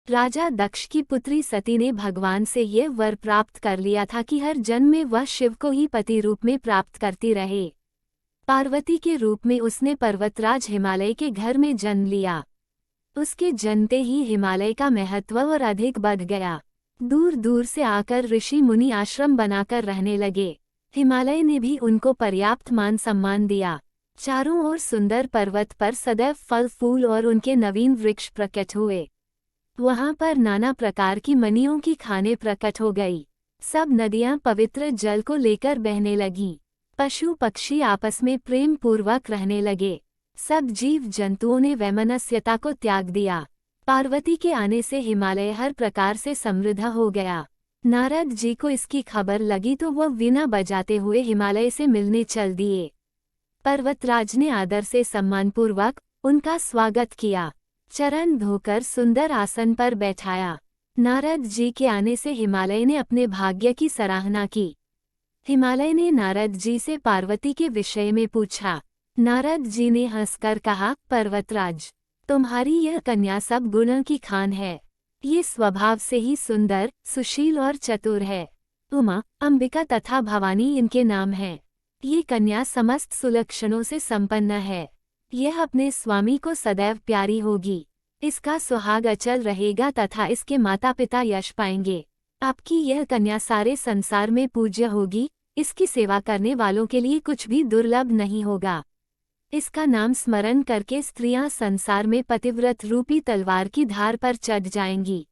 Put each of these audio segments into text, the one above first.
राजा दक्ष की पुत्री सती ने भगवान से यह वर प्राप्त कर लिया था कि हर जन्म में वह शिव को ही पति रूप में प्राप्त करती रहे। पार्वती के रूप में उसने पर्वतराज हिमालय के घर में जन्म लिया। उसके जन्मते ही हिमालय का महत्व और अधिक बढ़ गया। दूर दूर से आकर ऋषि मुनि आश्रम बनाकर रहने लगे। हिमालय ने भी उनको पर्याप्त मान सम्मान दिया। चारों ओर सुंदर पर्वत पर सदैव फल फूल और उनके नवीन वृक्ष प्रकट हुए। वहां पर नाना प्रकार की मणियों की खानें प्रकट हो गई। सब नदियां पवित्र जल को लेकर बहने लगीं। पशु पक्षी आपस में प्रेम पूर्वक रहने लगे। सब जीव जंतुओं ने वैमनस्यता को त्याग दिया। पार्वती के आने से हिमालय हर प्रकार से समृद्ध हो गया। नारद जी को इसकी खबर लगी तो वह वीणा बजाते हुए हिमालय से मिलने चल दिए। पर्वतराज ने आदर से सम्मानपूर्वक उनका स्वागत किया। चरण धोकर सुंदर आसन पर बैठाया। नारद जी के आने से हिमालय ने अपने भाग्य की सराहना की। हिमालय ने नारद जी से पार्वती के विषय में पूछा। नारद जी ने हंसकर कहा, पर्वतराज, तुम्हारी यह कन्या सब गुणों की खान है। ये स्वभाव से ही सुंदर, सुशील और चतुर है। उमा, अंबिका तथा भवानी इनके नाम हैं। ये कन्या समस्त सुलक्षणों से संपन्न है। यह अपने स्वामी को सदैव प्यारी होगी। इसका सुहाग अचल रहेगा तथा इसके माता पिता यश पाएंगे। आपकी यह कन्या सारे संसार में पूज्य होगी। इसकी सेवा करने वालों के लिए कुछ भी दुर्लभ नहीं होगा। इसका नाम स्मरण करके स्त्रियां संसार में पतिव्रत रूपी तलवार की धार पर चढ़ जाएंगी।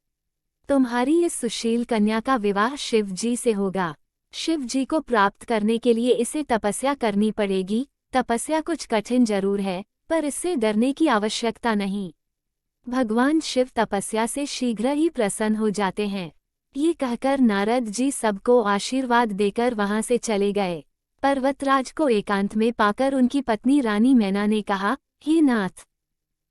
तुम्हारी इस सुशील कन्या का विवाह शिव जी से होगा। शिव जी को प्राप्त करने के लिए इसे तपस्या करनी पड़ेगी। तपस्या कुछ कठिन जरूर है, पर इससे डरने की आवश्यकता नहीं। भगवान शिव तपस्या से शीघ्र ही प्रसन्न हो जाते हैं। ये कहकर नारद जी सबको आशीर्वाद देकर वहां से चले गए। पर्वतराज को एकांत में पाकर उनकी पत्नी रानी मैना ने कहा, हे नाथ,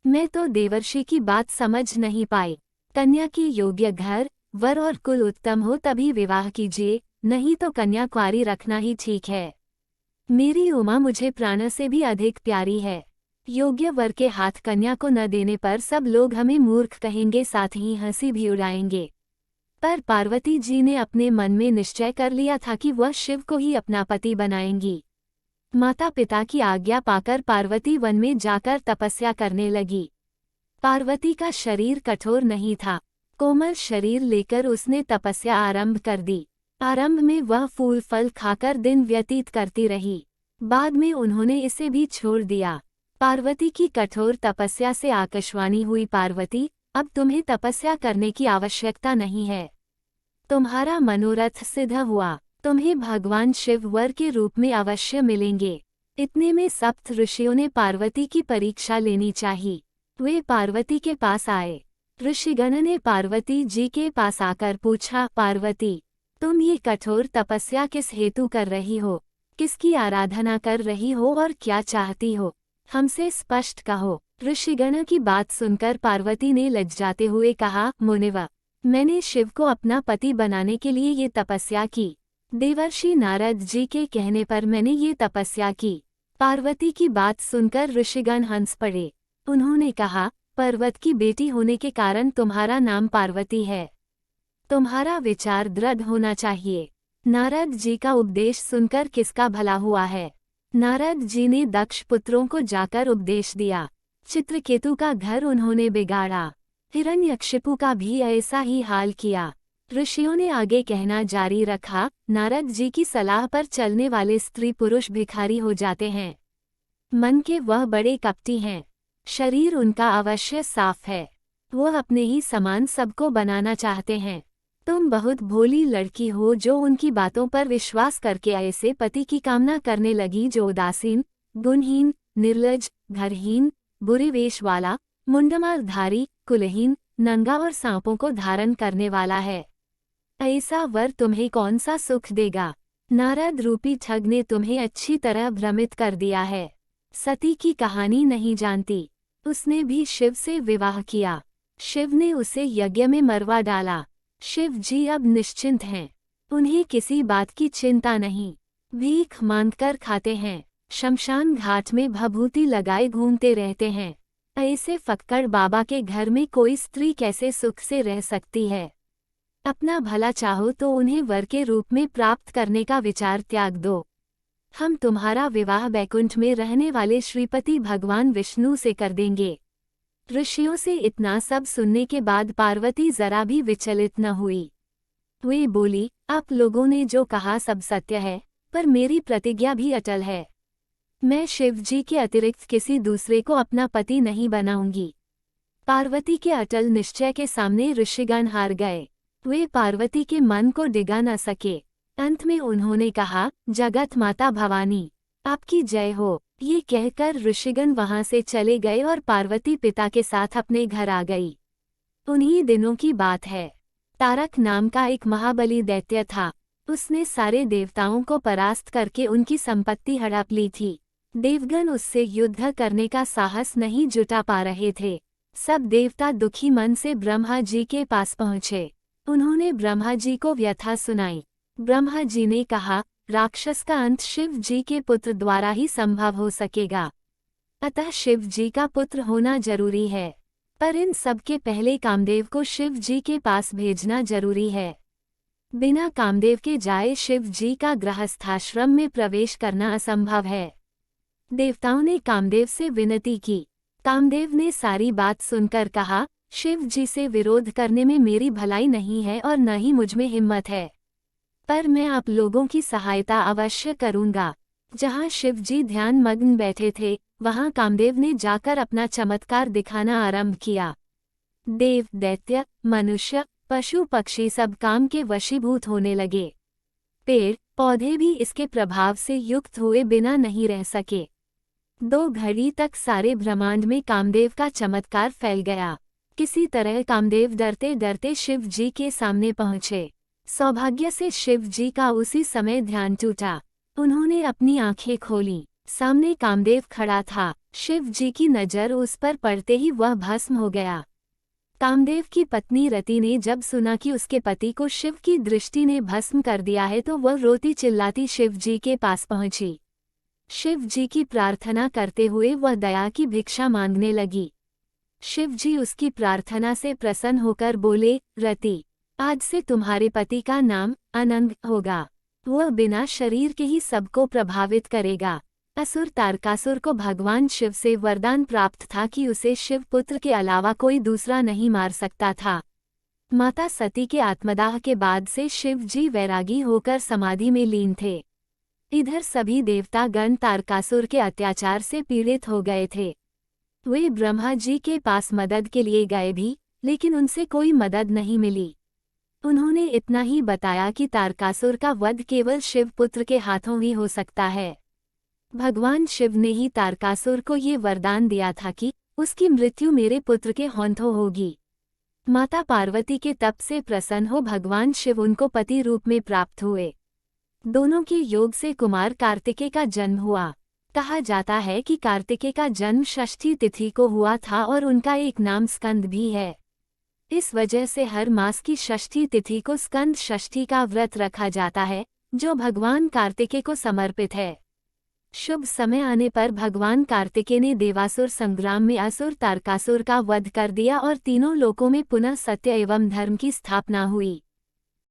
मैं तो देवर्षि की बात समझ नहीं पाई। कन्या की योग्य घर, वर और कुल उत्तम हो तभी विवाह कीजिए, नहीं तो कन्या कुंवारी रखना ही ठीक है। मेरी उमा मुझे प्राण से भी अधिक प्यारी है। योग्य वर के हाथ कन्या को न देने पर सब लोग हमें मूर्ख कहेंगे, साथ ही हंसी भी उड़ाएंगे। पर पार्वती जी ने अपने मन में निश्चय कर लिया था कि वह शिव को ही अपना पति बनाएंगी। माता पिता की आज्ञा पाकर पार्वती वन में जाकर तपस्या करने लगी। पार्वती का शरीर कठोर नहीं था। कोमल शरीर लेकर उसने तपस्या आरंभ कर दी। आरंभ में वह फूल फल खाकर दिन व्यतीत करती रही। बाद में उन्होंने इसे भी छोड़ दिया। पार्वती की कठोर तपस्या से आकाशवाणी हुई, पार्वती, अब तुम्हें तपस्या करने की आवश्यकता नहीं है। तुम्हारा मनोरथ सिद्ध हुआ। तुम्हें भगवान शिव वर के रूप में अवश्य मिलेंगे। इतने में सप्त ऋषियों ने पार्वती की परीक्षा लेनी चाहिए। वे पार्वती के पास आए। ऋषिगण ने पार्वती जी के पास आकर पूछा, पार्वती, तुम ये कठोर तपस्या किस हेतु कर रही हो? किसकी आराधना कर रही हो और क्या चाहती हो? हमसे स्पष्ट कहो। ऋषिगण की बात सुनकर पार्वती ने लज्जाते हुए कहा, मुनिवर, मैंने शिव को अपना पति बनाने के लिए ये तपस्या की। देवर्षि नारद जी के कहने पर मैंने ये तपस्या की। पार्वती की बात सुनकर ऋषिगण हंस पड़े। उन्होंने कहा, पर्वत की बेटी होने के कारण तुम्हारा नाम पार्वती है। तुम्हारा विचार दृढ़ होना चाहिए। नारद जी का उपदेश सुनकर किसका भला हुआ है? नारद जी ने दक्ष पुत्रों को जाकर उपदेश दिया। चित्रकेतु का घर उन्होंने बिगाड़ा। हिरण्यकशिपु का भी ऐसा ही हाल किया। ऋषियों ने आगे कहना जारी रखा, नारद जी की सलाह पर चलने वाले स्त्री पुरुष भिखारी हो जाते हैं। मन के वह बड़े कपटी हैं। शरीर उनका अवश्य साफ है। वह अपने ही समान सबको बनाना चाहते हैं। तुम बहुत भोली लड़की हो जो उनकी बातों पर विश्वास करके ऐसे पति की कामना करने लगी जो उदासीन, गुणहीन, निर्लज, घरहीन, बुरे वेश वाला, मुंडमालधारी, कुलहीन, नंगा और सांपों को धारण करने वाला है। ऐसा वर तुम्हें कौन सा सुख देगा? नारद रूपी ठग ने तुम्हें अच्छी तरह भ्रमित कर दिया है। सती की कहानी नहीं जानती। उसने भी शिव से विवाह किया। शिव ने उसे यज्ञ में मरवा डाला। शिव जी अब निश्चिंत हैं। उन्हें किसी बात की चिंता नहीं। भीख मांगकर खाते हैं। शमशान घाट में भभूति लगाए घूमते रहते हैं। ऐसे फक्कड़ बाबा के घर में कोई स्त्री कैसे सुख से रह सकती है। अपना भला चाहो तो उन्हें वर के रूप में प्राप्त करने का विचार त्याग दो। हम तुम्हारा विवाह बैकुंठ में रहने वाले श्रीपति भगवान विष्णु से कर देंगे। ऋषियों से इतना सब सुनने के बाद पार्वती जरा भी विचलित न हुई। वे बोली, आप लोगों ने जो कहा सब सत्य है, पर मेरी प्रतिज्ञा भी अटल है। मैं शिव जी के अतिरिक्त किसी दूसरे को अपना पति नहीं बनाऊंगी। पार्वती के अटल निश्चय के सामने ऋषिगण हार गए। वे पार्वती के मन को डिगा न सके। अंत में उन्होंने कहा, जगत माता भवानी आपकी जय हो। ये कहकर ऋषिगण वहां से चले गए और पार्वती पिता के साथ अपने घर आ गई। उन्हीं दिनों की बात है। तारक नाम का एक महाबली दैत्य था। उसने सारे देवताओं को परास्त करके उनकी संपत्ति हड़प ली थी। देवगण उससे युद्ध करने का साहस नहीं जुटा पा रहे थे। सब देवता दुखी मन से ब्रह्मा जी के पास पहुँचे। उन्होंने ब्रह्मा जी को व्यथा सुनाई। ब्रह्मा जी ने कहा, राक्षस का अंत शिव जी के पुत्र द्वारा ही संभव हो सकेगा, अतः शिव जी का पुत्र होना जरूरी है। पर इन सब के पहले कामदेव को शिव जी के पास भेजना जरूरी है। बिना कामदेव के जाए शिव जी का गृहस्थाश्रम में प्रवेश करना असंभव है। देवताओं ने कामदेव से विनती की। कामदेव ने सारी बात सुनकर कहा, शिव जी से विरोध करने में मेरी भलाई नहीं है और न ही मुझमें हिम्मत है, पर मैं आप लोगों की सहायता अवश्य करूंगा। जहां शिव जी ध्यान मग्न बैठे थे, वहां कामदेव ने जाकर अपना चमत्कार दिखाना आरंभ किया। देव, दैत्य, मनुष्य, पशु पक्षी सब काम के वशीभूत होने लगे। पेड़ पौधे भी इसके प्रभाव से युक्त हुए बिना नहीं रह सके। 2 घड़ी तक सारे ब्रह्मांड में कामदेव का चमत्कार फैल गया। किसी तरह कामदेव डरते डरते शिव जी के सामने पहुँचे। सौभाग्य से शिव जी का उसी समय ध्यान टूटा। उन्होंने अपनी आंखें खोलीं। सामने कामदेव खड़ा था। शिव जी की नज़र उस पर पड़ते ही वह भस्म हो गया। कामदेव की पत्नी रति ने जब सुना कि उसके पति को शिव की दृष्टि ने भस्म कर दिया है तो वह रोती चिल्लाती शिव जी के पास पहुंची। शिव जी की प्रार्थना करते हुए वह दया की भिक्षा मांगने लगी। शिव जी उसकी प्रार्थना से प्रसन्न होकर बोले, रति, आज से तुम्हारे पति का नाम अनंग होगा। वह बिना शरीर के ही सबको प्रभावित करेगा। असुर तारकासुर को भगवान शिव से वरदान प्राप्त था कि उसे शिव पुत्र के अलावा कोई दूसरा नहीं मार सकता था। माता सती के आत्मदाह के बाद से शिव जी वैरागी होकर समाधि में लीन थे। इधर सभी देवता गण तारकासुर के अत्याचार से पीड़ित हो गए थे। वे ब्रह्मा जी के पास मदद के लिए गए भी, लेकिन उनसे कोई मदद नहीं मिली। उन्होंने इतना ही बताया कि तारकासुर का वध केवल शिव पुत्र के हाथों ही हो सकता है। भगवान शिव ने ही तारकासुर को ये वरदान दिया था कि उसकी मृत्यु मेरे पुत्र के हाथों होगी। माता पार्वती के तप से प्रसन्न हो भगवान शिव उनको पति रूप में प्राप्त हुए। दोनों के योग से कुमार कार्तिकेय का जन्म हुआ। कहा जाता है कि कार्तिकेय का जन्म षष्ठी तिथि को हुआ था और उनका एक नाम स्कंद भी है। इस वजह से हर मास की षष्ठी तिथि को स्कंद षष्ठी का व्रत रखा जाता है, जो भगवान कार्तिकेय को समर्पित है। शुभ समय आने पर भगवान कार्तिकेय ने देवासुर संग्राम में असुर तारकासुर का वध कर दिया और तीनों लोकों में पुनः सत्य एवं धर्म की स्थापना हुई।